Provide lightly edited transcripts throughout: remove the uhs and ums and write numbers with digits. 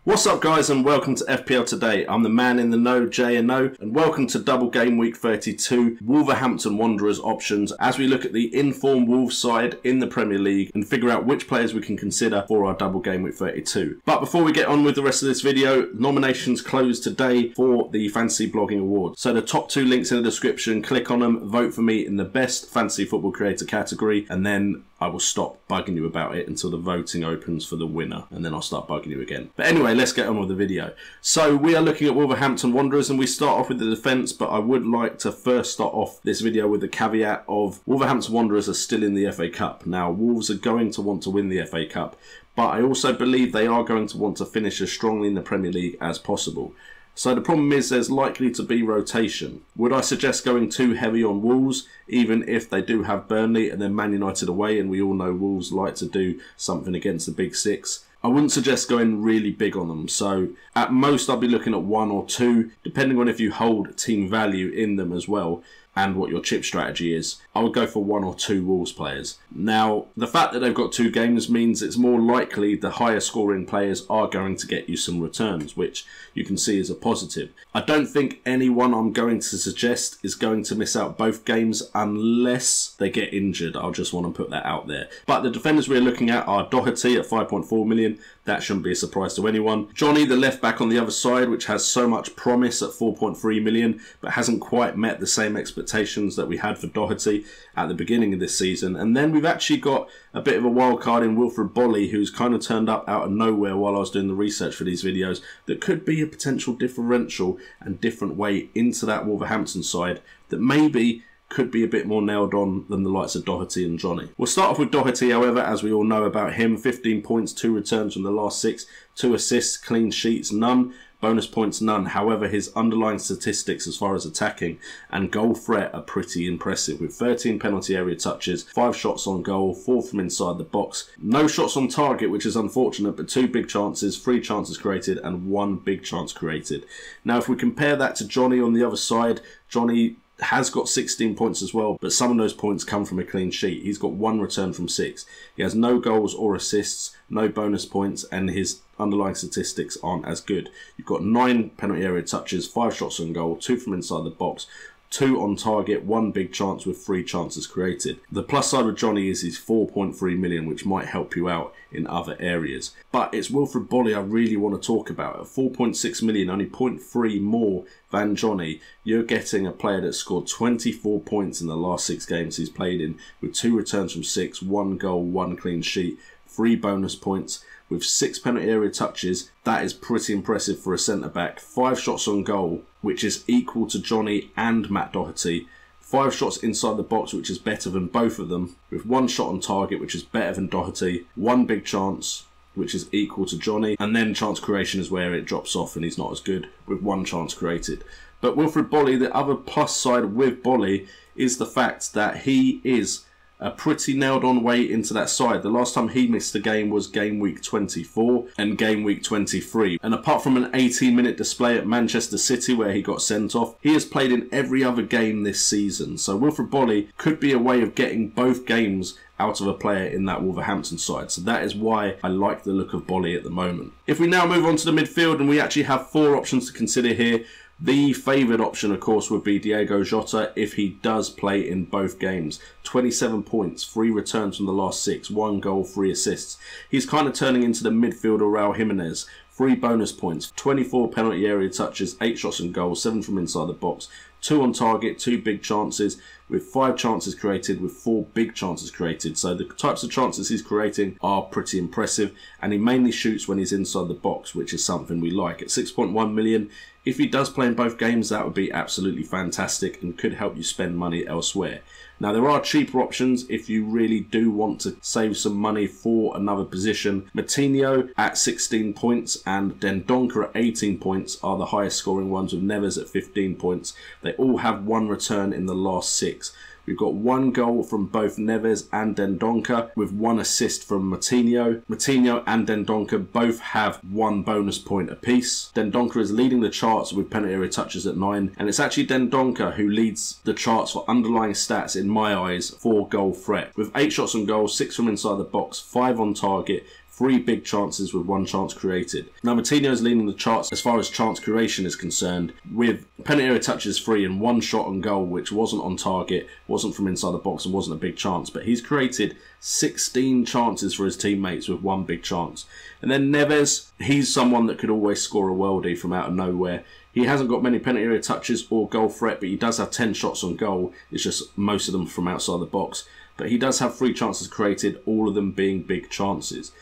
What's up guys, and welcome to FPL Today. I'm the man in the know, J&O, and welcome to Double Game Week 32, Wolverhampton Wanderers Options, as we look at the in-form Wolves side in the Premier League and figure out which players we can consider for our Double Game Week 32. But before we get on with the rest of this video, nominations close today for the Fantasy Blogging Awards. So the top two links in the description, click on them, vote for me in the best fantasy football creator category, and then I will stop bugging you about it until the voting opens for the winner, and then I'll start bugging you again. But anyway, let's get on with the video. So we are looking at Wolverhampton Wanderers, and we start off with the defence, but I would like to first start off this video with the caveat of Wolverhampton Wanderers are still in the FA Cup. Now, Wolves are going to want to win the FA Cup, but I also believe they are going to want to finish as strongly in the Premier League as possible. So the problem is there's likely to be rotation. Would I suggest going too heavy on Wolves, even if they do have Burnley and then Man United away, and we all know Wolves like to do something against the Big Six? I wouldn't suggest going really big on them. So at most I'll be looking at one or two, depending on if you hold team value in them as well and what your chip strategy is. I would go for one or two Wolves players. Now, the fact that they've got two games means it's more likely the higher scoring players are going to get you some returns, which you can see as a positive. I don't think anyone I'm going to suggest is going to miss out both games unless they get injured. I'll just want to put that out there. But the defenders we're looking at are Doherty at 5.4 million. That shouldn't be a surprise to anyone. Johnny, the left back on the other side, which has so much promise at 4.3 million, but hasn't quite met the same expectations that we had for Doherty at the beginning of this season. And then we've actually got a bit of a wild card in Wilfred Bolly, who's kind of turned up out of nowhere while I was doing the research for these videos, that could be a potential differential and different way into that Wolverhampton side that maybe could be a bit more nailed on than the likes of Doherty and Johnny. We'll start off with Doherty, however, as we all know about him. 15 points, 2 returns from the last 6, 2 assists, clean sheets, none. Bonus points, none. However, his underlying statistics as far as attacking and goal threat are pretty impressive, with 13 penalty area touches, 5 shots on goal, 4 from inside the box. No shots on target, which is unfortunate, but 2 big chances, 3 chances created, and 1 big chance created. Now, if we compare that to Johnny on the other side, Johnny has got 16 points as well, but some of those points come from a clean sheet. He's got 1 return from 6. He has no goals or assists, no bonus points, and his underlying statistics aren't as good. You've got 9 penalty area touches, 5 shots on goal, 2 from inside the box, 2 on target, 1 big chance with 3 chances created. The plus side with Johnny is his 4.3 million, which might help you out in other areas. But it's Wilfred Bolly I really want to talk about. At 4.6 million, only 0.3 more than Johnny, you're getting a player that scored 24 points in the last 6 games he's played in, with 2 returns from 6, 1 goal, 1 clean sheet, 3 bonus points, with 6 penalty area touches. That is pretty impressive for a centre-back. 5 shots on goal, which is equal to Johnny and Matt Doherty. 5 shots inside the box, which is better than both of them, with 1 shot on target, which is better than Doherty. 1 big chance, which is equal to Johnny. And then chance creation is where it drops off and he's not as good, with 1 chance created. But Wilfred Bolly, the other plus side with Bolly is the fact that he is a pretty nailed on way into that side. The last time he missed a game was game week 24 and game week 23. And apart from an 18-minute display at Manchester City where he got sent off, he has played in every other game this season. So Wilfred Bolly could be a way of getting both games out of a player in that Wolverhampton side. So that is why I like the look of Bolly at the moment. If we now move on to the midfield, and we actually have 4 options to consider here. The favoured option, of course, would be Diogo Jota if he does play in both games. 27 points, 3 returns from the last 6, 1 goal, 3 assists. He's kind of turning into the midfielder Raul Jimenez. 3 bonus points, 24 penalty area touches, 8 shots on goal, 7 from inside the box, 2 on target, 2 big chances, with 5 chances created, with 4 big chances created. So the types of chances he's creating are pretty impressive, and he mainly shoots when he's inside the box, which is something we like. At 6.1 million, if he does play in both games, that would be absolutely fantastic and could help you spend money elsewhere. Now, there are cheaper options if you really do want to save some money for another position. Matinho at 16 points and Dendoncker at 18 points are the highest scoring ones, with Neves at 15 points. They all have 1 return in the last 6. We've got 1 goal from both Neves and Dendoncker, with 1 assist from Matinho. Matinho and Dendoncker both have 1 bonus point apiece. Dendoncker is leading the charts with penalty area touches at 9, and it's actually Dendoncker who leads the charts for underlying stats in my eyes for goal threat, with 8 shots on goal, 6 from inside the box, 5 on target, 3 big chances with 1 chance created. Now Moutinho is leading the charts as far as chance creation is concerned, with penalty area touches 3 and 1 shot on goal, which wasn't on target, wasn't from inside the box and wasn't a big chance, but he's created 16 chances for his teammates with 1 big chance. And then Neves, he's someone that could always score a worldie from out of nowhere. He hasn't got many penalty area touches or goal threat, but he does have 10 shots on goal. It's just most of them from outside the box. But he does have 3 chances created, all of them being big chances.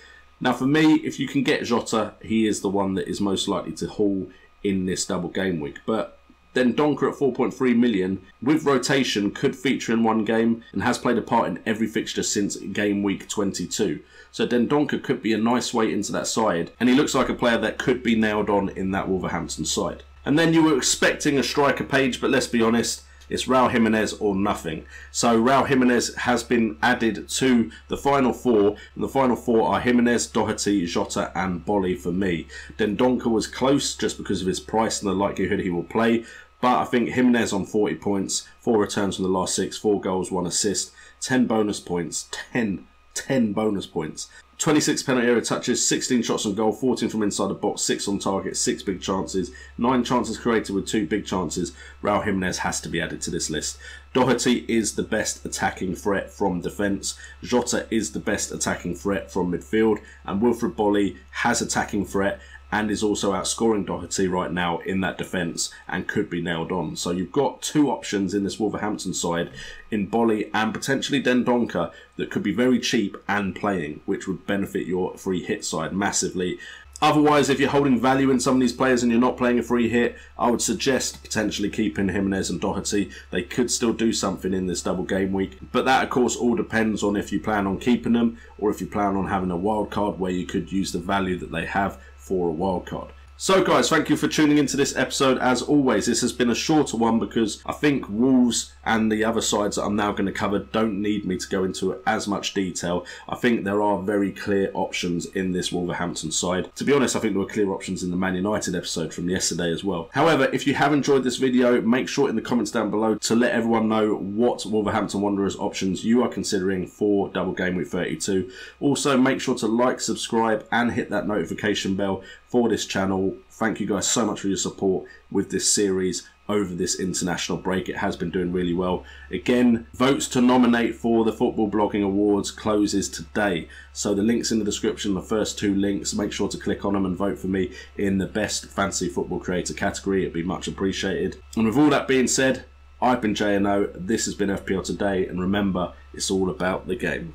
Now for me, if you can get Jota, he is the one that is most likely to haul in this double game week. But then Donker at 4.3 million, with rotation, could feature in 1 game and has played a part in every fixture since game week 22. So Dendoncker could be a nice way into that side, and he looks like a player that could be nailed on in that Wolverhampton side. And then you were expecting a striker page, but let's be honest, it's Raul Jimenez or nothing. So Raul Jimenez has been added to the final 4, and the final 4 are Jimenez, Doherty, Jota and Bolly for me. Dendoncker was close just because of his price and the likelihood he will play, but I think Jimenez on 40 points, 4 returns from the last 6, 4 goals, 1 assist, 10 bonus points, 10 bonus points. 26 penalty area touches, 16 shots on goal, 14 from inside the box, 6 on target, 6 big chances, 9 chances created with 2 big chances. Raul Jimenez has to be added to this list. Doherty is the best attacking threat from defence. Jota is the best attacking threat from midfield. And Wilfred Bolly has attacking threat and is also outscoring Doherty right now in that defence and could be nailed on. So you've got 2 options in this Wolverhampton side in Bolly and potentially Dendoncker that could be very cheap and playing, which would benefit your free hit side massively. Otherwise, if you're holding value in some of these players and you're not playing a free hit, I would suggest potentially keeping Jimenez and Doherty. They could still do something in this double game week. But that, of course, all depends on if you plan on keeping them or if you plan on having a wild card where you could use the value that they have for a wild card. So guys, thank you for tuning into this episode. As always, this has been a shorter one because I think Wolves and the other sides that I'm now going to cover don't need me to go into as much detail. I think there are very clear options in this Wolverhampton side. To be honest, I think there were clear options in the Man United episode from yesterday as well. However, if you have enjoyed this video, make sure in the comments down below to let everyone know what Wolverhampton Wanderers options you are considering for double game week 32. Also, make sure to like, subscribe and hit that notification bell for this channel. Thank you guys so much for your support with this series over this international break. It has been doing really well. Again, votes to nominate for the Football Blogging Awards closes today. So the link's in the description, the first 2 links. Make sure to click on them and vote for me in the best fantasy football creator category. It'd be much appreciated. And with all that being said, I've been JNO, this has been FPL Today, and remember, it's all about the game.